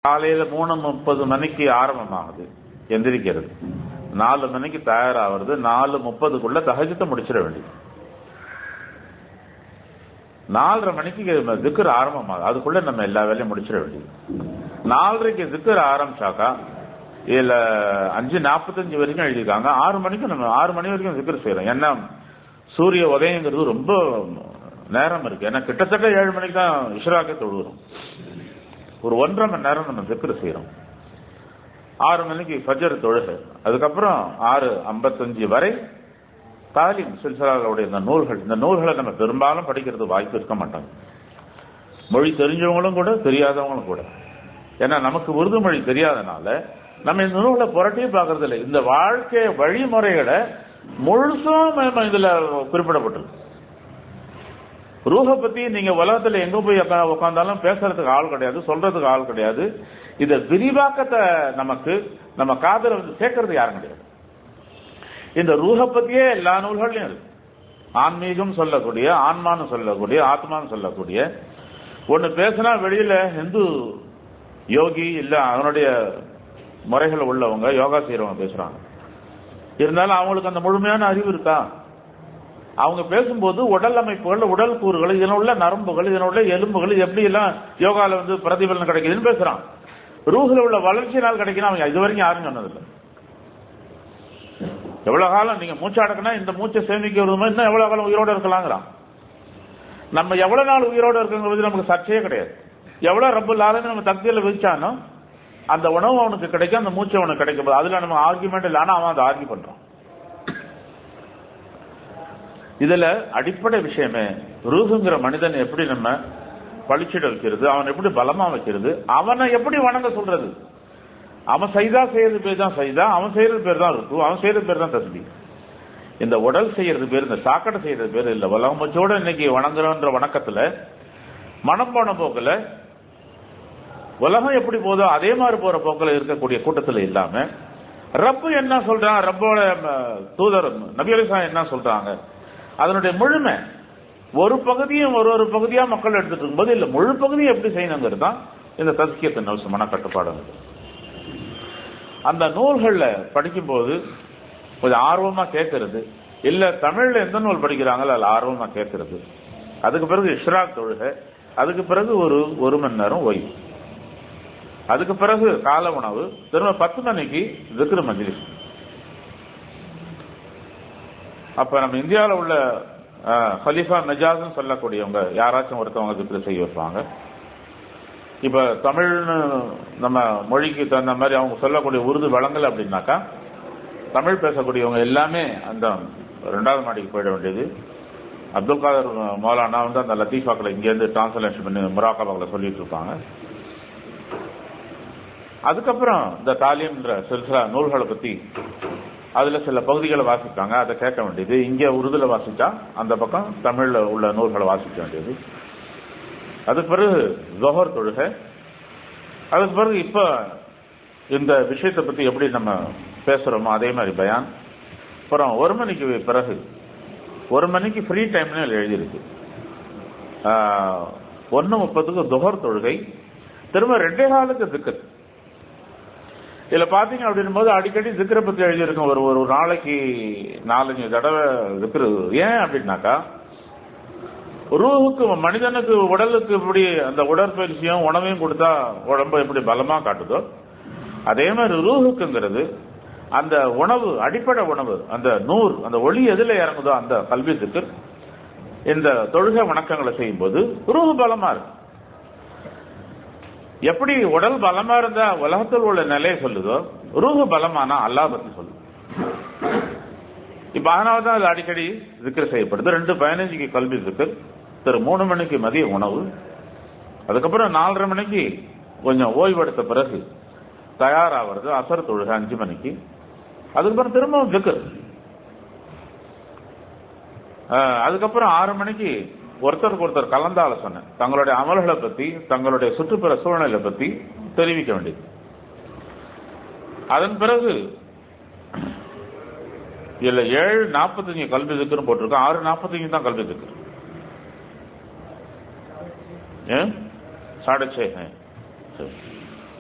காலையில 3:30 மணிக்கு ஆரம்பமாகுது எந்திரிக்கிறது, 4 மணிக்கு தயாராகிறது, 4:30க்குள்ள தஹஜ்ஜுதை முடிச்சிட வேண்டியது. 4:30 மணிக்கு திக்ர் ஆரம்பமாகுது, அதுக்குள்ள நம்ம எல்லா வேலையும் முடிச்சிட வேண்டியது. 4:30க்கு திக்ர் ஆரம்பிச்சாக்கா இதுல 5:45 வரைக்கும் எழுதியிருக்காங்க. 6 மணிக்கு நம்ம 6 மணி வரைக்கும் திக்ர் செய்யறோம். ஏன்னா சூரிய உதயங்கிறது ரொம்ப நேரம் இருக்கு. ஏன்னா கிட்டத்தட்ட 7 மணிக்கு தான் இஷ்ராக்கே தொழுகிறோம். ஒரு 1.5 மணி நேரம் நம்ம திக்ர் செய்யறோம். 6 மணிக்கு ஃபஜ்ர் தொழுகை, அதுக்கப்புறம் 6:55 வரை தாலீம் சில்சிலாவுடைய இந்த நூல்களை நம்ம பெரும்பாலும் படிக்கிறது வாய்ப்பு இருக்க மாட்டாங்க. மொழி தெரிஞ்சவங்களும் கூட தெரியாதவங்களும் கூட. ஏன்னா நமக்கு உருது மொழி தெரியாதனால நம்ம இந்த நூல்களை புரட்டியே பார்க்கறது இல்லை. இந்த வாழ்க்கை வழிமுறைகளை முழுசும் இதுல குறிப்பிடப்பட்டிருக்கு. ரூஹை பத்தி நீங்க உலகத்துல எங்க போய் உட்கார்ந்தாலும் பேசுறதுக்கு ஆள் கிடையாது, சொல்றதுக்கு ஆள் கிடையாது. இத விரிவாக்கத்தை நம்ம காதல சேர்க்கறது யாரும் கிடையாது. இந்த ரூஹை பத்தியே எல்லா நூல்கள்லயும் இருக்கு. ஆன்மீகம் சொல்லக்கூடிய, ஆன்மான்னு சொல்லக்கூடிய, ஆத்மான்னு சொல்லக்கூடிய ஒன்னு பேசினா வெளியில இந்து யோகி இல்ல அவனுடைய முறைகள் உள்ளவங்க யோகா செய்யறவங்க பேசுறாங்க. இருந்தாலும் அவங்களுக்கு அந்த முழுமையான அறிவு இருக்கா? அவங்க பேசும்போது உடல் அமைப்புகள், உடல் கூறுகள், இதனுள்ள உள்ள நரம்புகள், இதனுள்ள உள்ள எலும்புகள் எப்படி எல்லாம் யோகால பிரதிபலன் கிடைக்குதுன்னு பேசுறான். ரூஹ்ல உள்ள வளர்ச்சியினால் கிடைக்கணும் அவங்க இது வரைக்கும் யாரும் சொன்னதில்லை. எவ்வளவு காலம் நீங்க மூச்சு அடக்கினா இந்த மூச்சை சேமிக்கிறது இன்னும் எவ்வளவு காலம் உயிரோட இருக்கலாங்கிறான். நம்ம எவ்வளவு நாள் உயிரோட இருக்குங்கிறது நமக்கு சர்ச்சையே கிடையாது. எவ்வளவு ரப்பல் ஆலமீன் நம்ம தக்தீர்ல விதிச்சானோ அந்த உணவு அவனுக்கு கிடைக்கும், அந்த மூச்சு அவனுக்கு கிடைக்கும். அதுல நம்ம ஆர்குமெண்ட் இல்லை, ஆனா அவன் அதை ஆர்கியூ பண்றான். இதுல அடிப்படை விஷயமே ரூஹுங்கிற மனிதன் எப்படி நம்ம பழிச்சிட வைக்கிறது, அவன் எப்படி பலமா வைக்கிறது, அவனை எப்படி வணங்க சொல்றது. அவன் சைதா செய்யறது பேர் தான் சைதா, அவன் செய்யறது பேர் தான் ருக்கு, அவன் செய்யறது பேர் தான் தஸ்பீஹ். இந்த உடல் செய்யறது பேர், இந்த சாக்கடை செய்யறது பேர் இல்ல. உலகமச்சோட இன்னைக்கு வணங்குறோன்ற வணக்கத்துல மனம் போன போக்குல உலகம் எப்படி போதோ அதே மாதிரி போற போக்கில் இருக்கக்கூடிய கூட்டத்தில் இல்லாம ரப்பு என்ன சொல்றான், ரப்போட தூதர் நபி அலைஹிஸ்ஸலாம் என்ன சொல்றாங்க, அதனுடைய முழுமை ஒரு பகுதியும் ஒரு பகுதியா மக்கள் எடுத்துட்டு இருக்கும்போது இல்ல முழு பகுதியும் எப்படி செய்யணுங்கிறது தான் இந்த தஸ்கியத்தின் நஃப்ஸ் மன கட்டுப்பாடு. அந்த நூல்கள்ல படிக்கும்போது கொஞ்சம் ஆர்வமா கேட்கறது, இல்ல தமிழ்ல எந்த நூல் படிக்கிறாங்களோ அதுல ஆர்வமா கேட்கறது. அதுக்கு பிறகு இஷ்ராக் தொழுகை, அதுக்கு பிறகு ஒரு மணி நேரம் ஓய்வு, அதுக்கு பிறகு கால உணவு, திரும்ப 10 மணிக்கு திக்ர் மஜ்லிஸ். அப்ப நம்ம இந்தியாவில் உள்ள ஹலீஃபா நஜாஸ்ன்னு சொல்லக்கூடியவங்க யாராச்சும் ஒருத்தவங்க திக்ர் செய்ய வைப்பாங்க. இப்ப தமிழ்னு நம்ம மொழிக்கு தகுந்த மாதிரி அவங்க சொல்லக்கூடிய உருது வழங்கல் அப்படின்னாக்கா தமிழ் பேசக்கூடியவங்க எல்லாமே அந்த 2வது மாடிக்கு போயிட வேண்டியது. அப்துல் காதர் மௌலானா அந்த லத்தீஃபாக்களை இங்கேருந்து டிரான்ஸ்லேஷன் பண்ணி முராக்காபாக்களை சொல்லிட்டு இருப்பாங்க. அதுக்கப்புறம் இந்த தாலீம்ன்ற சில்சிலா நூல்களை பத்தி அதுல சில பகுதிகளை வாசிப்பாங்க, அதை கேட்க வேண்டியது. இங்க உருதுல வாசிச்சா அந்த பக்கம் தமிழ்ல உள்ள நூல்களை வாசிக்க வேண்டியது. அதுக்கு பிறகு ஜொஹர் தொழுகை, அதுக்கு பிறகு இப்ப இந்த விஷயத்தை பத்தி எப்படி நம்ம பேசுறோமோ அதே மாதிரி பயான். அப்புறம் 1 மணிக்கு பிறகு 1 மணிக்கு ஃப்ரீ டைம்னு எழுதியிருக்கு. 1:30க்கு ஜொஹர் தொழுகை, திரும்ப 2:15க்கு திக்ர். இதுல பாத்தீங்க அப்படின் போது அடிக்கடி திக்ரை பத்தி எழுதியிருக்கும். ஒரு நாளைக்கு 4-5 தடவை திக்ரு. ஏன் அப்படின்னாக்கா ரூஹுக்கு மனிதனுக்கு உடலுக்கு எப்படி அந்த உடற்பயிற்சியும் உணவையும் கொடுத்தா உடம்பு எப்படி பலமா காட்டுதோ அதே மாதிரி ரூஹுக்குங்கிறது அந்த உணவு, அடிப்படை உணவு, அந்த நூறு, அந்த ஒளி எதுல இறங்குதோ அந்த கல்வி திக்ர் இந்த தொழுகை வணக்கங்களை செய்யும் போது ரூஹு பலமா இருக்கு. எப்படி உடல் பலமா இருந்தா உலகத்தில் உள்ள நிலையை சொல்லுதோ ரூஹு பலமானா அல்லாஹ் பத்தி சொல்லுது. இப்ப அதனாலதான் அது அடிக்கடி திக்ர் செய்யப்படுது. 2:15க்கு கல்வி திக்ர், 3 மணிக்கு மதிய உணவு, அதுக்கப்புறம் 4:30 மணிக்கு கொஞ்சம் ஓய்வெடுத்த பிறகு தயாராகிறது அசர் தொழுகை 5 மணிக்கு, அதுக்கப்புறம் திரும்பவும் திக்ர். அதுக்கப்புறம் 6 மணிக்கு ஒருத்தருக்கு ஒருத்தர் கலந்த ஆலோசனை, தங்களுடைய அமல்களை பத்தி, தங்களுடைய சுற்றுப்புற சூழ்நிலை பத்தி தெரிவிக்க வேண்டியது. அதன் பிறகு இதுல 7:45 கல்வி திக்ரும் போட்டிருக்கோம், 6:45 தான் கல்வி திக்ர். 6:30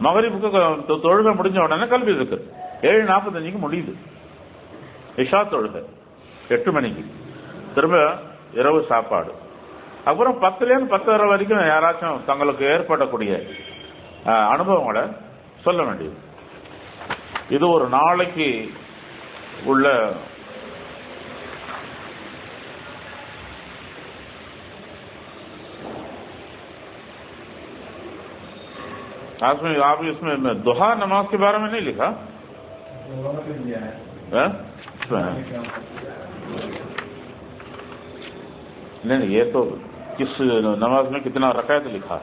மகரிபுக்கு தொழுகை முடிஞ்ச உடனே கல்வி திக்ர் 7:45 முடியுது. இஷா தொழுகை 8 மணிக்கு, திரும்ப இரவு சாப்பாடு. அப்புறம் 10லேருந்து 10:30 வரைக்கும் யாராச்சும் தங்களுக்கு ஏற்படக்கூடிய அனுபவங்களை சொல்ல வேண்டியது. இது ஒரு நாளைக்கு உள்ள आप इसमें दुहा नमाज के बारे में नहीं लिखा? नहीं, ये तो किस नमाज में कितना रकायत लिखा?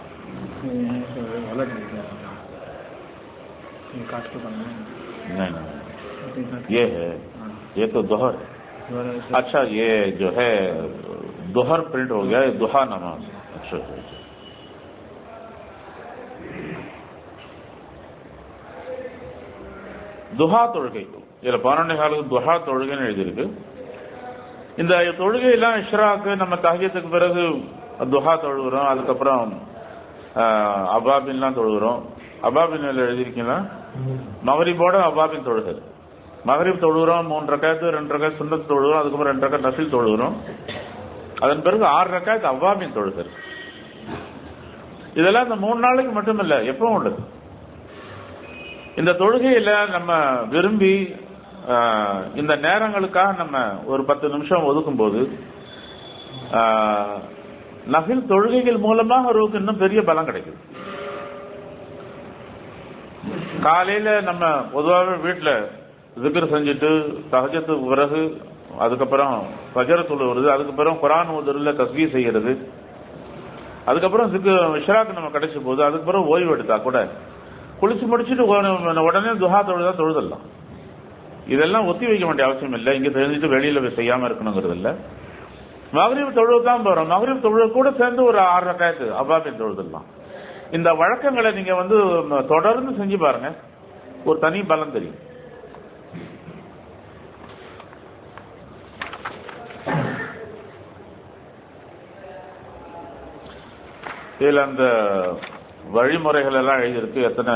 नहीं, ये है, ये तो दोहर। अच्छा, ये जो है दोहर प्रिंट हो गया, दुहा नमाज। अच्छा, துஹா தொழுகை, இதுல 12 காலுக்கு துஹா தொழுகைன்னு எழுதியிருக்கு. இந்த தொழுகையெல்லாம் இஷ்ராக்கு நம்ம தஹியத்துக்கு பிறகு துஹா தொழுகிறோம், அதுக்கப்புறம் அபாபின்லாம் தொழுகிறோம். அபாபின் எழுதியிருக்கீங்களா? மகரிபோட அபாபின் தொழுகை. மகரிப் தொழுகிறோம் 3 ரக்காயத்து, 2 ரக்காயத்து சுன்னத் தொழுகிறோம், அதுக்கப்புறம் 2 ரக்காயத்து நஃபில் தொழுகிறோம். அதன் பிறகு 6 ரக்காயத்து அவாபின் தொழுகை. இதெல்லாம் இந்த 3 நாளைக்கு மட்டும் இல்ல, எப்பவும் உள்ளது. இந்த தொழுகையில நம்ம விரும்பி இந்த நேரங்களுக்காக நம்ம ஒரு 10 நிமிஷம் ஒதுக்கும் போது நஃபில் தொழுகைகள் மூலமாக ஒருவருக்கு இன்னும் பெரிய பலம் கிடைக்குது. காலையில நம்ம பொதுவாக வீட்டில் ஜிக்ர் செஞ்சுட்டு தஹஜ்ஜுக்கு பிறகு அதுக்கப்புறம் ஃபஜர் தொழுகிறது, அதுக்கப்புறம் குர்ஆன் ஓதுறதுல தஸ்பீஹ் செய்யறது, அதுக்கப்புறம் இஷ்ராக் நம்ம கிடைச்ச போது அதுக்கப்புறம் ஓய்வு எடுத்தா கூட குளிச்சு முடிச்சுட்டு உடனே துஹா தொழுதா தொழுதலாம். இதெல்லாம் ஒத்தி வைக்க வேண்டிய அவசியம் இல்லை. இங்க தெரிஞ்சுட்டு வெளியில செய்யாம இருக்கணுங்கிறது இல்லை. மகரிப் தொழுது தான் போறோம், மகரிப் தொழுது கூட சேர்ந்து ஒரு 6 ரக்காயத்து அவாபின் தொழுதலாம். இந்த வழக்கங்களை நீங்க தொடர்ந்து செஞ்சு பாருங்க, ஒரு தனி பலம் தெரியும். இதுல அந்த வழிமுறைகள் எல்லாம் எழுதியிருக்கு, எத்தனை